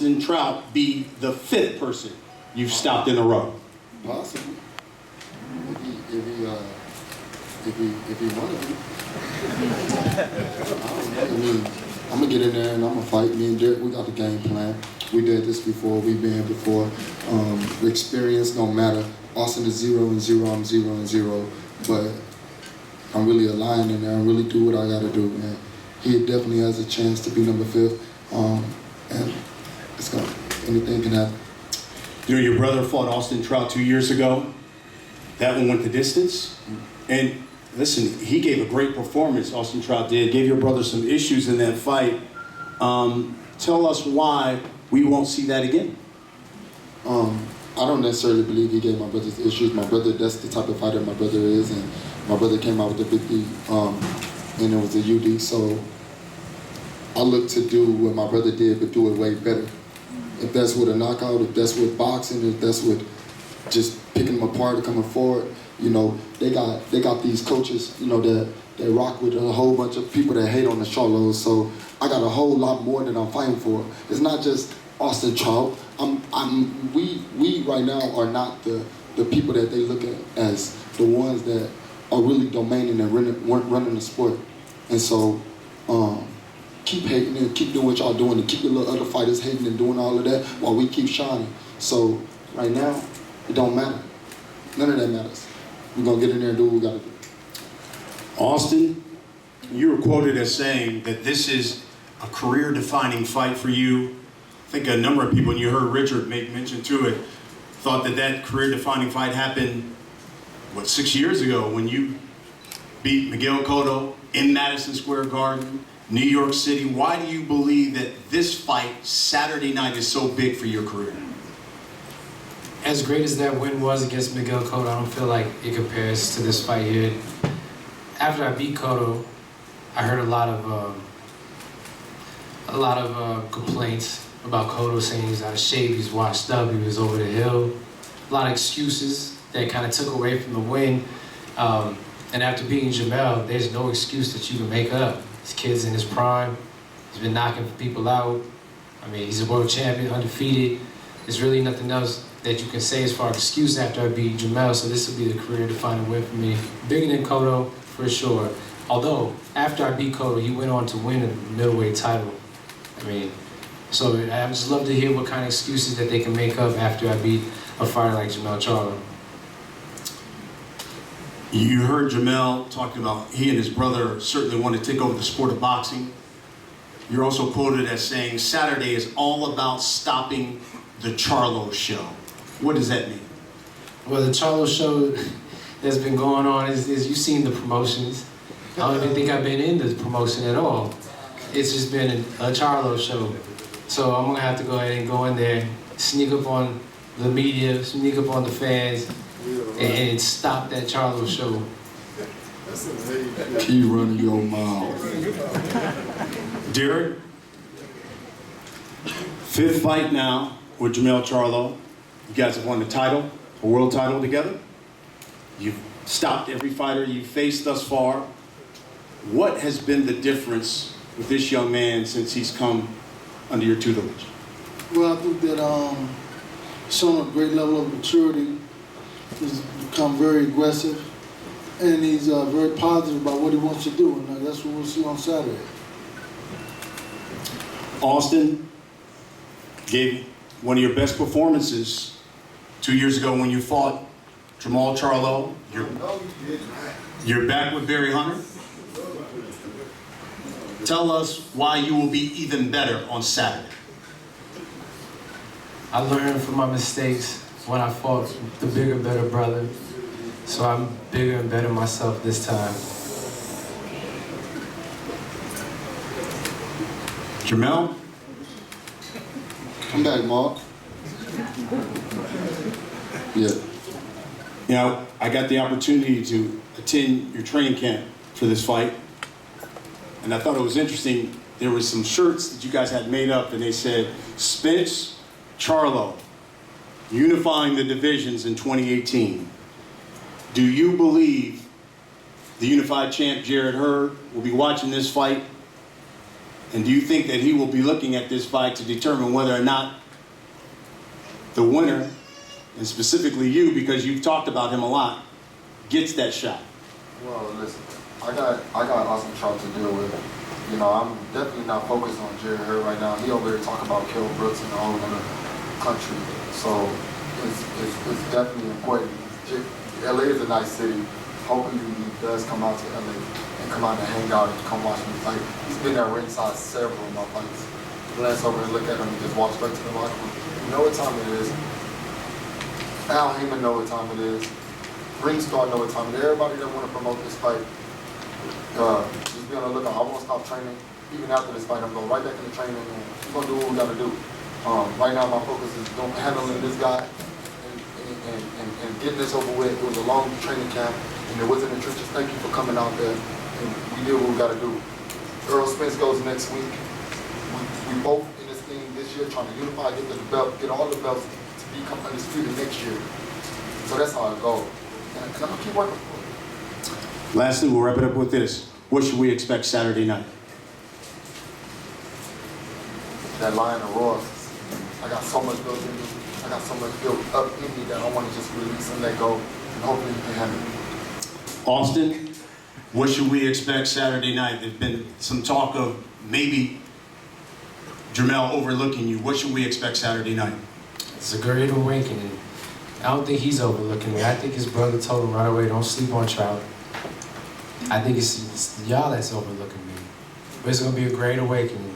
Austin Trout be the 5th person you've stopped in a row? Possibly. If he wanted to. I mean, I'm gonna get in there and I'm gonna fight. Me and Derek, we got the game plan. We did this before. We've been here before. The experience don't matter. Austin is 0 and 0. I'm 0 and 0. But I'm really a lion in there. I really do what I gotta do, man. He definitely has a chance to be number 5th. And anything can happen. You know, your brother fought Austin Trout 2 years ago. That one went the distance. And listen, he gave a great performance, Austin Trout did. Gave your brother some issues in that fight. Tell us why we won't see that again. I don't necessarily believe he gave my brother's issues. My brother, that's the type of fighter my brother is. And my brother came out with a big D, and it was a UD. So I look to do what my brother did, but do it way better. If that's with a knockout, if that's with boxing, if that's with just picking them apart and coming forward, you know, they got these coaches, you know, that rock with a whole bunch of people that hate on the Charlos. So I got a whole lot more that I'm fighting for. It's not just Austin Trout. We right now are not the people that they look at as the ones that are really domaining and running the sport. And so keep hating and keep doing what y'all doing and keep the little other fighters hating and doing all of that while we keep shining. So right now, it don't matter. None of that matters. We're gonna get in there and do what we gotta do. Austin, you were quoted as saying that this is a career-defining fight for you. I think a number of people, and you heard Richard make mention to it, thought that career-defining fight happened, 6 years ago when you beat Miguel Cotto in Madison Square Garden, New York City. Why do you believe that this fight, Saturday night, is so big for your career? As great as that win was against Miguel Cotto, I don't feel like it compares to this fight here. After I beat Cotto, I heard a lot of complaints about Cotto, saying he's out of shape, he's washed up, he was over the hill. A lot of excuses that kind of took away from the win. And after beating Jermell, there's no excuse that you can make up. This kid's in his prime. He's been knocking people out. I mean, he's a world champion, undefeated. There's really nothing else that you can say as far as excuse after I beat Jermell, so this will be the career-defining win for me. Bigger than Cotto, for sure. Although, after I beat Cotto, he went on to win a middleweight title. I mean, so I just love to hear what kind of excuses that they can make up after I beat a fighter like Jermell Charlo. You heard Jermell talking about he and his brother certainly want to take over the sport of boxing. You're also quoted as saying Saturday is all about stopping the Charlo show. What does that mean? Well, the Charlo show that's been going on is you've seen the promotions. I don't even think I've been in the promotion at all. It's just been a Charlo show. So I'm gonna have to go ahead and go in there, sneak up on the media, sneak up on the fans, and stop that Charlo show. Keep running your mouth. Derek, 5th fight now with Jermell Charlo. You guys have won the title, a world title together. You've stopped every fighter you've faced thus far. What has been the difference with this young man since he's come under your tutelage? Well, I think that shown a great level of maturity. He's become very aggressive, and he's very positive about what he wants to do, and that's what we'll see on Saturday. Austin gave one of your best performances 2 years ago when you fought Jermell Charlo. You're back with Barry Hunter. Tell us why you will be even better on Saturday. I learned from my mistakes when I fought the bigger, better brother. So I'm bigger and better myself this time. Jermell? Come back, Mark. Yeah. You know, I got the opportunity to attend your training camp for this fight. And I thought it was interesting, there were some shirts that you guys had made up and they said, Spence Charlo, unifying the divisions in 2018. Do you believe the unified champ Jarrett Hurd will be watching this fight And do you think that he will be looking at this fight to determine whether or not the winner, and specifically you, because you've talked about him a lot, gets that shot? Well, listen, I got awesome Trout to deal with. You know, I'm definitely not focused on Jerry Hurd right now. He over there talking about Kell Brooks and a whole other country. So it's definitely important. LA is a nice city. Hopefully he does come out to LA and come out and hang out and come watch me fight. He's been at ringside several of my fights. Glance over and look at him and just walk straight to the locker room. You know what time it is. Al Heyman know what time it is. Ringstar know what time it is. Everybody that want to promote this fight, just be on the lookout. I won't stop training. Even after this fight, I'm going right back into training and we're going to do what we got to do. Right now my focus is handling this guy and getting this over with. It was a long training camp and it was in the trenches. Thank you for coming out there. And we did what we got to do. Earl Spence goes next week. We both in this thing this year trying to unify, get the belt, get all the belts to become undisputed next year. So that's how I go. And I'm going to keep working for it. Lastly, we'll wrap it up with this. What should we expect Saturday night? That lion of roars. I got so much built in me. I got so much built up in me that I want to just release and let go. And hopefully you can handle it. Austin, what should we expect Saturday night? There's been some talk of maybe Jermell overlooking you. What should we expect Saturday night? It's a great awakening. I don't think he's overlooking me. I think his brother told him right away, don't sleep on Trout. I think it's y'all that's overlooking me. But it's going to be a great awakening.